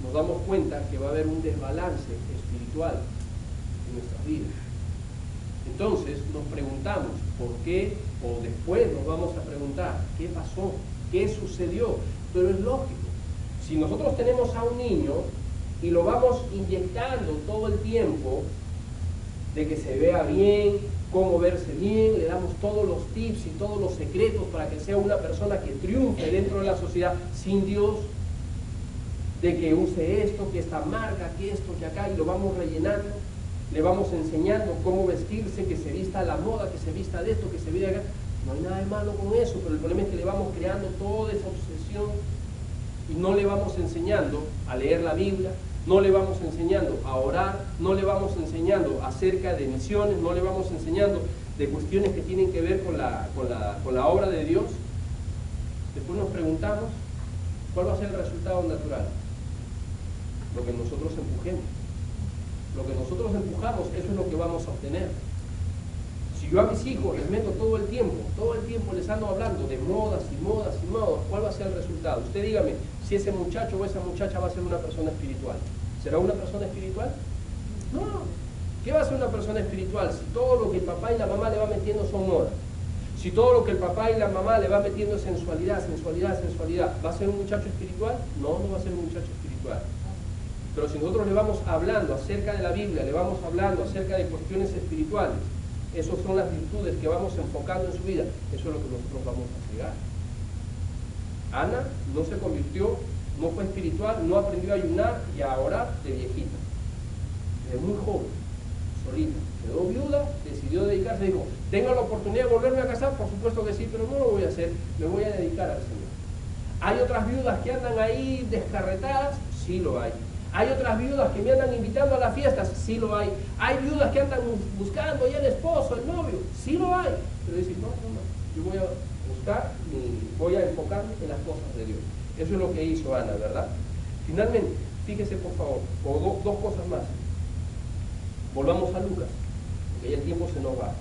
nos damos cuenta que va a haber un desbalance espiritual en nuestras vidas. Entonces nos preguntamos por qué, o después nos vamos a preguntar qué pasó, qué sucedió. Pero es lógico, si nosotros tenemos a un niño y lo vamos inyectando todo el tiempo de que se vea bien, cómo verse bien, le damos todos los tips y todos los secretos para que sea una persona que triunfe dentro de la sociedad sin Dios, de que use esto, que esta marca, que esto, que acá, y lo vamos rellenando, le vamos enseñando cómo vestirse, que se vista a la moda, que se vista de esto, que se vea acá. No hay nada de malo con eso, pero el problema es que le vamos creando toda esa obsesión y no le vamos enseñando a leer la Biblia, no le vamos enseñando a orar, no le vamos enseñando acerca de misiones, no le vamos enseñando de cuestiones que tienen que ver con la obra de Dios. Después nos preguntamos, ¿cuál va a ser el resultado natural? Lo que nosotros empujemos. Lo que nosotros empujamos, eso es lo que vamos a obtener. Si yo a mis hijos les meto todo el tiempo les ando hablando de modas y modas y modas, ¿cuál va a ser el resultado? Usted dígame si ese muchacho o esa muchacha va a ser una persona espiritual. ¿Será una persona espiritual? No. ¿Qué va a ser una persona espiritual si todo lo que el papá y la mamá le va metiendo son modas? Si todo lo que el papá y la mamá le va metiendo es sensualidad, sensualidad, sensualidad, ¿va a ser un muchacho espiritual? No, no va a ser un muchacho espiritual. Pero si nosotros le vamos hablando acerca de la Biblia, le vamos hablando acerca de cuestiones espirituales, esas son las virtudes que vamos enfocando en su vida, eso es lo que nosotros vamos a llegar. Ana no se convirtió, no fue espiritual, no aprendió a ayunar y a orar de viejita. Desde muy joven, solita. Quedó viuda, decidió dedicarse, dijo, ¿tengo la oportunidad de volverme a casar? Por supuesto que sí, pero no lo voy a hacer, me voy a dedicar al Señor. ¿Hay otras viudas que andan ahí descarretadas? Sí lo hay. ¿Hay otras viudas que me andan invitando a las fiestas? Sí lo hay. ¿Hay viudas que andan buscando ya el esposo, el novio? Sí lo hay. Pero dicen, no, yo voy a buscar y voy a enfocarme en las cosas de Dios. Eso es lo que hizo Ana, ¿verdad? Finalmente, fíjese por favor, dos cosas más. Volvamos a Lucas, porque ya el tiempo se nos va.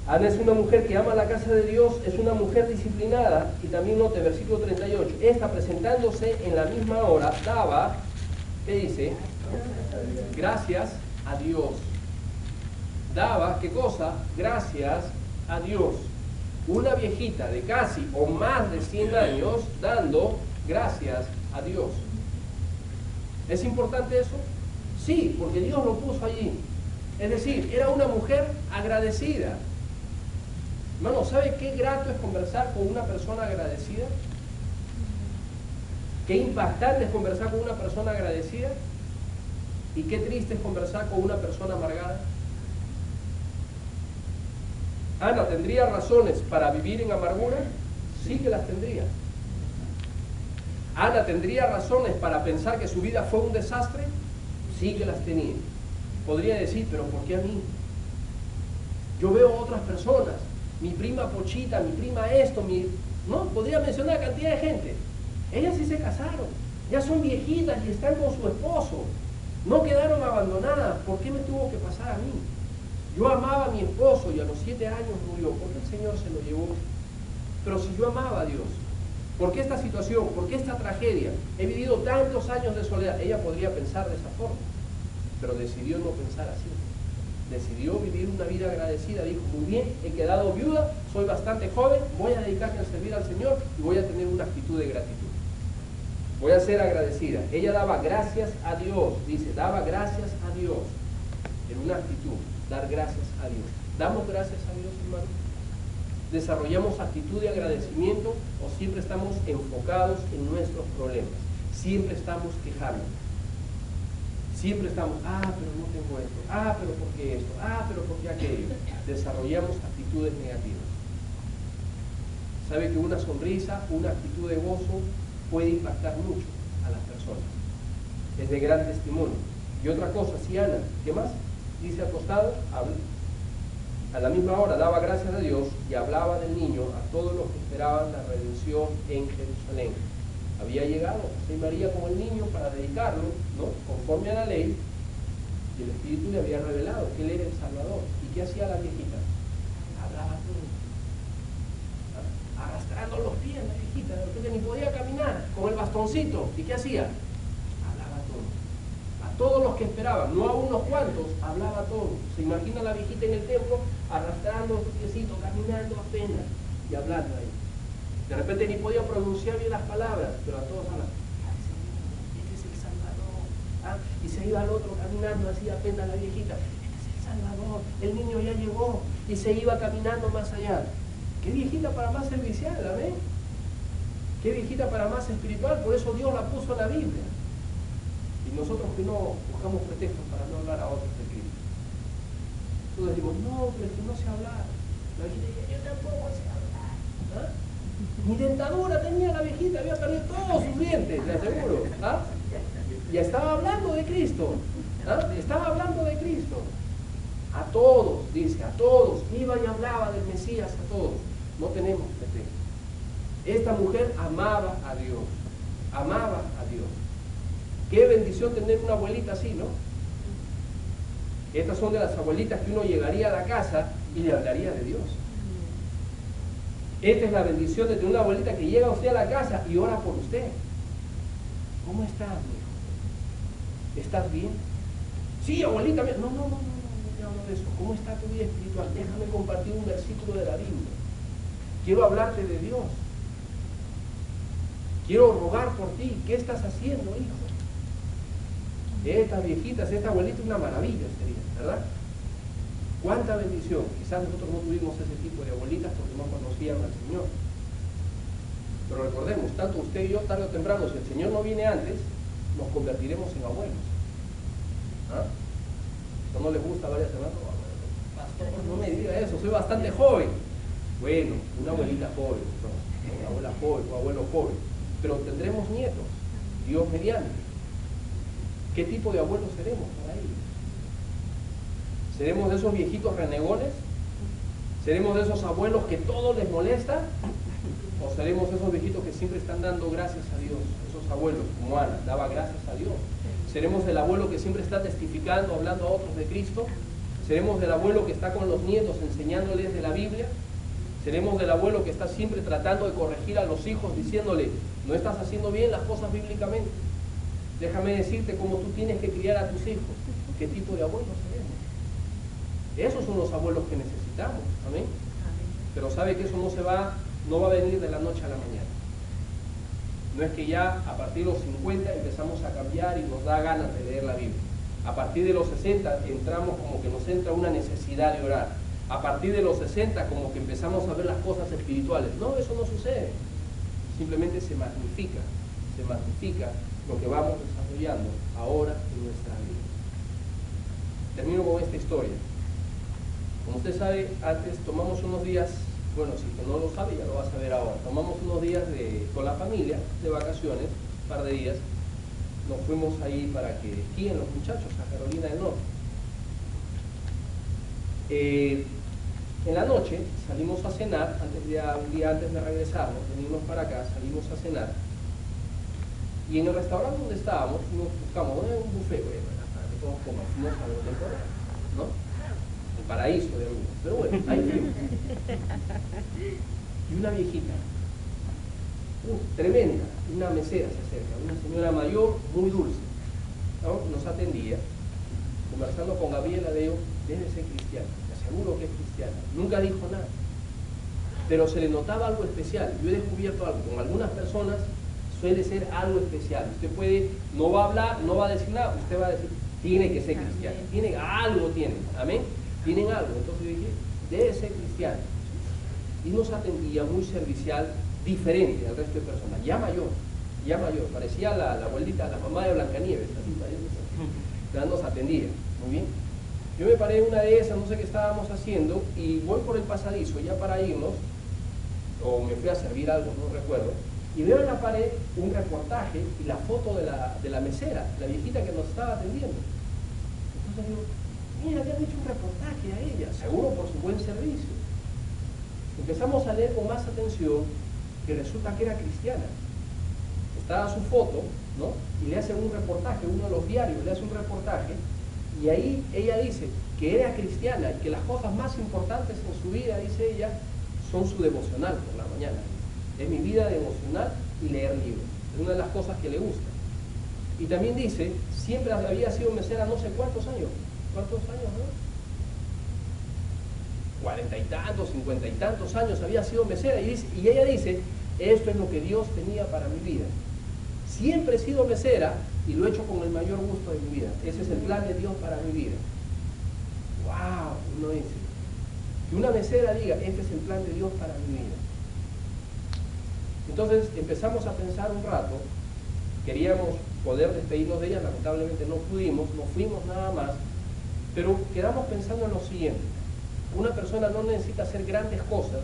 Ana es una mujer que ama la casa de Dios, es una mujer disciplinada, y también note, versículo 38, esta presentándose en la misma hora, daba, ¿qué dice? Gracias a Dios. Daba, ¿qué cosa? Gracias a Dios. Una viejita de casi o más de 100 años dando gracias a Dios. ¿Es importante eso? Sí, porque Dios lo puso allí. Es decir, era una mujer agradecida. Hermano, ¿sabe qué grato es conversar con una persona agradecida? Qué impactante es conversar con una persona agradecida. Y qué triste es conversar con una persona amargada. Ana, ¿tendría razones para vivir en amargura? Sí que las tendría. Ana, ¿tendría razones para pensar que su vida fue un desastre? Sí que las tenía. Podría decir, pero ¿por qué a mí? Yo veo a otras personas, mi prima Pochita, mi prima esto, no, podría mencionar cantidad de gente. Ellas sí se casaron, ya son viejitas y están con su esposo. No quedaron abandonadas. ¿Por qué me tuvo que pasar a mí? Yo amaba a mi esposo y a los 7 años murió. ¿Por qué el Señor se lo llevó? Pero si yo amaba a Dios, ¿por qué esta situación? ¿Por qué esta tragedia? He vivido tantos años de soledad. Ella podría pensar de esa forma, pero decidió no pensar así. Decidió vivir una vida agradecida. Dijo, muy bien, he quedado viuda, soy bastante joven, voy a dedicarme a servir al Señor y voy a tener una actitud de gratitud. Voy a ser agradecida. Ella daba gracias a Dios, dice, daba gracias a Dios. En una actitud, dar gracias a Dios. ¿Damos gracias a Dios, hermano? ¿Desarrollamos actitud de agradecimiento o siempre estamos enfocados en nuestros problemas? Siempre estamos quejando. Siempre estamos, pero no tengo esto, pero ¿por qué esto? Pero ¿por qué aquello? Desarrollamos actitudes negativas. ¿Sabe que una sonrisa, una actitud de gozo puede impactar mucho a las personas? Es de gran testimonio. Y otra cosa, si Ana, ¿qué más? Dice al costado, a la misma hora daba gracias a Dios y hablaba del niño a todos los que esperaban la redención en Jerusalén. Había llegado José y María con el niño para dedicarlo, ¿no?, conforme a la ley, y el Espíritu le había revelado que él era el Salvador. ¿Y qué hacía la viejita? Hablaba todo, arrastrando los pies la viejita, de repente ni podía caminar, con el bastoncito. ¿Y qué hacía? Hablaba todo. A todos los que esperaban, no a unos cuantos, hablaba todo. ¿Se imagina la viejita en el templo arrastrando su piecito, caminando apenas y hablando ahí? De repente ni podía pronunciar bien las palabras, pero a todos hablan, este es el Salvador. Y se iba al otro caminando así apenas la viejita, este es el Salvador, el niño ya llegó, y se iba caminando más allá. Qué viejita para más servicial, ¿la ven? Qué viejita para más espiritual, por eso Dios la puso en la Biblia. Y nosotros que no buscamos pretextos para no hablar a otros de Cristo. Nosotros decimos, no, pero es que no sé hablar. La viejita dice, yo tampoco sé hablar. Ni dentadura tenía la viejita, había perdido todos sus dientes, le aseguro. Y estaba hablando de Cristo. Estaba hablando de Cristo. A todos, dice, a todos. Iba y hablaba del Mesías a todos. No tenemos pretexto. Esta mujer amaba a Dios. Amaba a Dios. Qué bendición tener una abuelita así, ¿no? Estas son de las abuelitas que uno llegaría a la casa y le hablaría de Dios. Esta es la bendición de tener una abuelita que llega a usted a la casa y ora por usted. ¿Cómo estás, mi hijo? ¿Estás bien? Sí, abuelita. No. te hablo de eso. ¿Cómo está tu vida espiritual? Déjame compartir un versículo de la Biblia. Quiero hablarte de Dios. Quiero rogar por ti. ¿Qué estás haciendo, hijo? Estas viejitas, esta abuelita es una maravilla, sería, ¿verdad? Cuánta bendición. Quizás nosotros no tuvimos ese tipo de abuelitas porque no conocían al Señor. Pero recordemos, tanto usted y yo, tarde o temprano, si el Señor no viene antes, nos convertiremos en abuelos. ¿Ah? ¿No les gusta varias semanas? Pastor, no me diga eso, soy bastante joven. Bueno, una abuelita joven, no, una abuela joven, un abuelo joven. Pero tendremos nietos, Dios mediante. ¿Qué tipo de abuelos seremos para ellos? ¿Seremos de esos viejitos renegones? ¿Seremos de esos abuelos que todo les molesta? ¿O seremos esos viejitos que siempre están dando gracias a Dios? Esos abuelos, como Ana, daba gracias a Dios. ¿Seremos del abuelo que siempre está testificando, hablando a otros de Cristo? ¿Seremos del abuelo que está con los nietos enseñándoles de la Biblia? ¿Seremos del abuelo que está siempre tratando de corregir a los hijos diciéndole, no estás haciendo bien las cosas bíblicamente? Déjame decirte cómo tú tienes que criar a tus hijos. ¿Qué tipo de abuelos seremos? Esos son los abuelos que necesitamos. Amén. Pero sabe que eso no va a venir de la noche a la mañana. No es que ya a partir de los 50 empezamos a cambiar y nos da ganas de leer la Biblia. A partir de los 60 entramos como que nos entra una necesidad de orar. A partir de los 60 como que empezamos a ver las cosas espirituales. No, eso no sucede. Simplemente se magnifica lo que vamos desarrollando ahora en nuestra vida. Termino con esta historia. Como usted sabe, antes tomamos unos días, bueno, si usted no lo sabe ya lo va a saber ahora, tomamos unos días con la familia de vacaciones, un par de días. Nos fuimos ahí para que esquíen los muchachos a Carolina del Norte. En la noche salimos a cenar, un día antes de regresarnos, venimos para acá, salimos a cenar. Y en el restaurante donde estábamos, buscamos un buffet, para que todos coman, fuimos a lo temporal, ¿no? El paraíso de algunos. Pero bueno, ahí fuimos. Y una viejita, tremenda, una mesera se acerca, una señora mayor, muy dulce, ¿no? Nos atendía, conversando con Gabriela, le digo, debe ser cristiana, te aseguro que es cristiana. Nunca dijo nada, pero se le notaba algo especial. Yo he descubierto algo, con algunas personas suele ser algo especial. Usted no va a hablar, no va a decir nada, usted va a decir, tiene que ser cristiana, algo tiene, amén, tienen algo. Entonces yo dije, debe ser cristiana. Y nos atendía muy servicial, diferente al resto de personas, ya mayor, parecía la abuelita, la mamá de Blancanieves, así parece, nos atendía, muy bien. Yo me paré en una de esas, no sé qué estábamos haciendo, y voy por el pasadizo ya para irnos, o me fui a servir algo, no recuerdo, y veo en la pared un reportaje y la foto de la mesera, la viejita que nos estaba atendiendo. Entonces digo, mira, le han hecho un reportaje a ella, seguro por su buen servicio. Empezamos a leer con más atención que resulta que era cristiana. Estaba su foto, ¿no? Y le hacen un reportaje, uno de los diarios le hace un reportaje, y ahí ella dice que era cristiana y que las cosas más importantes en su vida, dice ella, son su devocional por la mañana. Es mi vida devocional y leer libros. Es una de las cosas que le gusta. Y también dice, siempre había sido mesera no sé cuántos años. ¿Cuántos años, no? 40 y tantos, 50 y tantos años había sido mesera. Y ella dice, esto es lo que Dios tenía para mi vida. Siempre he sido mesera y lo he hecho con el mayor gusto de mi vida. Ese es el plan de Dios para mi vida. ¡Wow! Uno dice, que una mesera diga, este es el plan de Dios para mi vida. Entonces empezamos a pensar un rato, queríamos poder despedirnos de ella, lamentablemente no pudimos, no fuimos nada más, pero quedamos pensando en lo siguiente: una persona no necesita hacer grandes cosas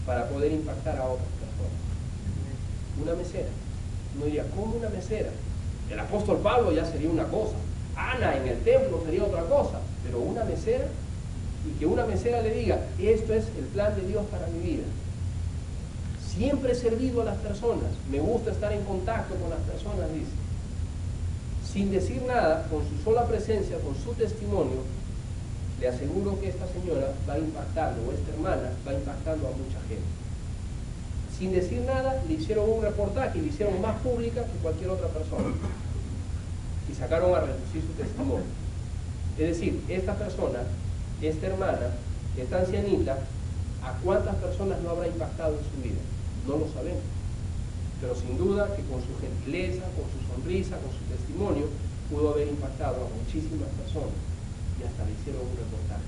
para poder impactar a otras personas. Una mesera. Uno diría, ¿cómo una mesera? El apóstol Pablo ya sería una cosa, Ana en el templo sería otra cosa, pero una mesera, y que una mesera le diga, esto es el plan de Dios para mi vida. Siempre he servido a las personas, me gusta estar en contacto con las personas, dice. Sin decir nada, con su sola presencia, con su testimonio, le aseguro que esta señora va impactando, o esta hermana va impactando a mucha gente. Sin decir nada, le hicieron un reportaje y le hicieron más pública que cualquier otra persona. Y sacaron a reducir su testimonio. Es decir, esta persona, esta hermana, esta ancianita, ¿a cuántas personas no habrá impactado en su vida? No lo sabemos. Pero sin duda que con su gentileza, con su sonrisa, con su testimonio, pudo haber impactado a muchísimas personas y hasta le hicieron un reportaje.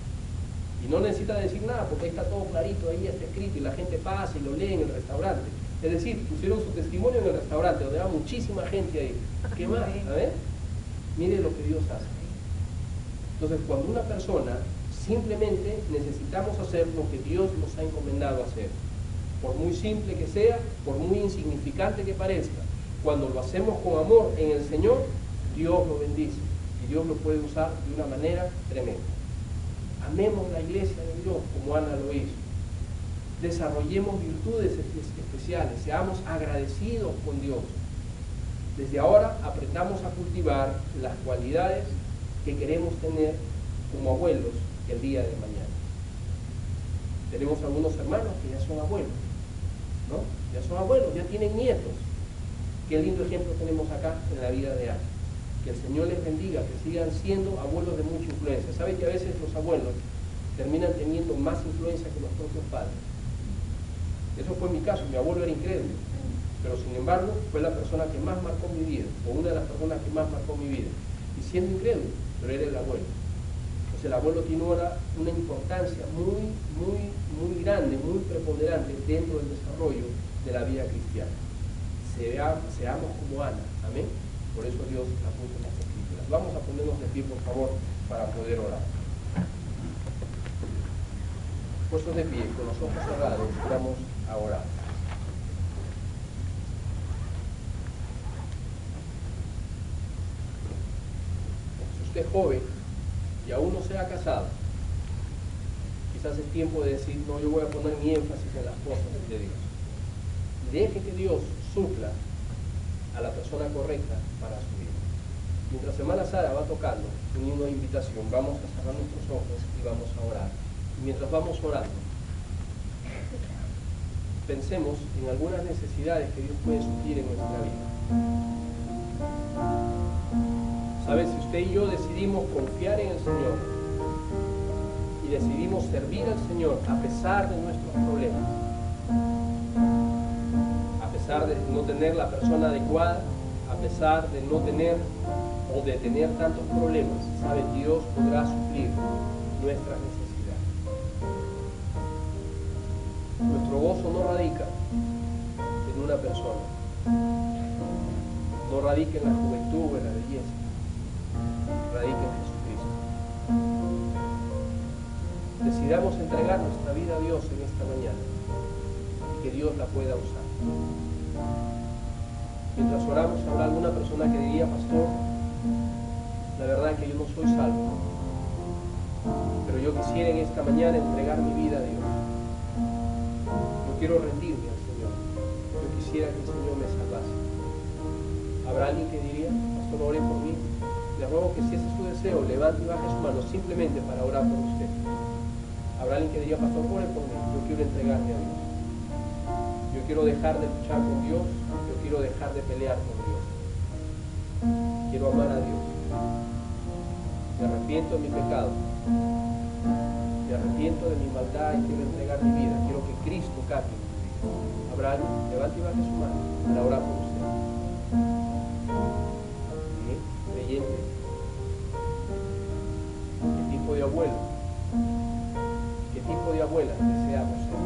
Y no necesita decir nada porque ahí está todo clarito, ahí está escrito y la gente pasa y lo lee en el restaurante. Es decir, pusieron su testimonio en el restaurante donde va muchísima gente ahí. ¿Qué más? A ver, mire lo que Dios hace. Entonces, cuando una persona, simplemente necesitamos hacer lo que Dios nos ha encomendado hacer. Por muy simple que sea, por muy insignificante que parezca, cuando lo hacemos con amor en el Señor, Dios lo bendice y Dios lo puede usar de una manera tremenda. Amemos la iglesia de Dios como Ana lo hizo. Desarrollemos virtudes especiales, seamos agradecidos con Dios. Desde ahora aprendamos a cultivar las cualidades que queremos tener como abuelos el día de mañana. Tenemos algunos hermanos que ya son abuelos, ¿no? Ya son abuelos, ya tienen nietos. Qué lindo ejemplo tenemos acá en la vida de Ana. Que el Señor les bendiga, que sigan siendo abuelos de mucha influencia. ¿Saben que a veces los abuelos terminan teniendo más influencia que los propios padres? Eso fue mi caso, mi abuelo era incrédulo, pero sin embargo fue la persona que más marcó mi vida, o una de las personas que más marcó mi vida. Y siendo incrédulo, pero era el abuelo. Entonces el abuelo tiene una importancia muy grande, muy preponderante dentro del desarrollo de la vida cristiana. Seamos como Ana, amén. Por eso Dios la puso en las Escrituras. Vamos a ponernos de pie, por favor, para poder orar. Puestos de pie, con los ojos cerrados, vamos a orar. Si usted es joven y aún no se ha casado, quizás es tiempo de decir, no, yo voy a poner mi énfasis en las cosas de Dios. Deje que Dios supla a la persona correcta para su vida. Mientras hermana Sara va tocando un himno de invitación, vamos a cerrar nuestros ojos y vamos a orar. Y mientras vamos orando, pensemos en algunas necesidades que Dios puede suplir en nuestra vida. ¿Sabes? Si usted y yo decidimos confiar en el Señor y decidimos servir al Señor a pesar de nuestros problemas, a pesar de no tener la persona adecuada, a pesar de no tener o de tener tantos problemas, ¿sabe? Dios podrá suplir nuestras necesidades. Nuestro gozo no radica en una persona, no radica en la juventud o en la belleza, radica en Jesucristo. Decidamos entregar nuestra vida a Dios en esta mañana y que Dios la pueda usar. Mientras oramos, habrá alguna persona que diría, pastor, la verdad que yo no soy salvo, pero yo quisiera en esta mañana entregar mi vida a Dios. Yo quiero rendirme al Señor. Yo quisiera que el Señor me salvase. ¿Habrá alguien que diría, pastor, ore por mí? Le ruego que si ese es su deseo, levante y baje su mano simplemente para orar por usted. ¿Habrá alguien que diría, pastor, ore por mí? Yo quiero entregarme a Dios. Yo quiero dejar de luchar con Dios. Yo quiero dejar de pelear con Dios. Quiero amar a Dios. Me arrepiento de mi pecado. Me arrepiento de mi maldad y quiero entregar mi vida. Quiero que Cristo cambie mi vida. ¿Habrá alguien? Levante y baje su mano para orar por usted. ¿Sí? Creyente. ¿Qué tipo de abuelo? ¿Qué tipo de abuela deseamos ser?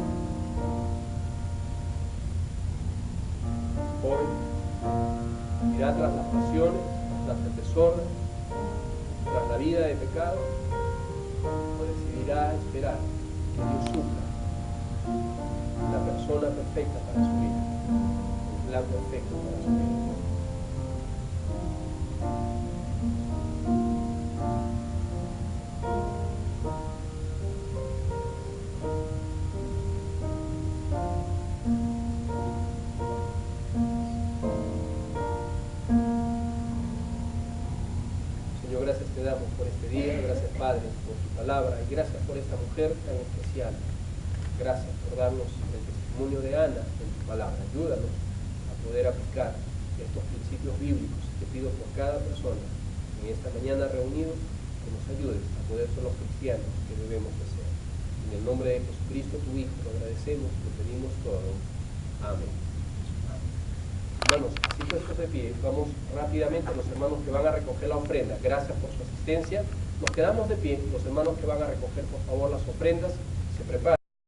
Joven, irá tras las pasiones, tras el desorden, tras la vida de pecado, o decidirá esperar que Dios supla la persona perfecta para su vida, el plan perfecto para su vida. Señor, gracias te damos por este día, gracias Padre por tu palabra y gracias por esta mujer tan especial. Gracias por darnos el testimonio de Ana en tu palabra. Ayúdanos a poder aplicar estos principios bíblicos. Te pido por cada persona en esta mañana reunidos, que nos ayudes a poder ser los cristianos que debemos de ser. En el nombre de Jesucristo, tu Hijo, lo agradecemos, lo pedimos todo. Amén. Hermanos, así puestos de pie, vamos rápidamente a los hermanos que van a recoger la ofrenda. Gracias por su asistencia. Nos quedamos de pie, los hermanos que van a recoger, por favor, las ofrendas, se preparan.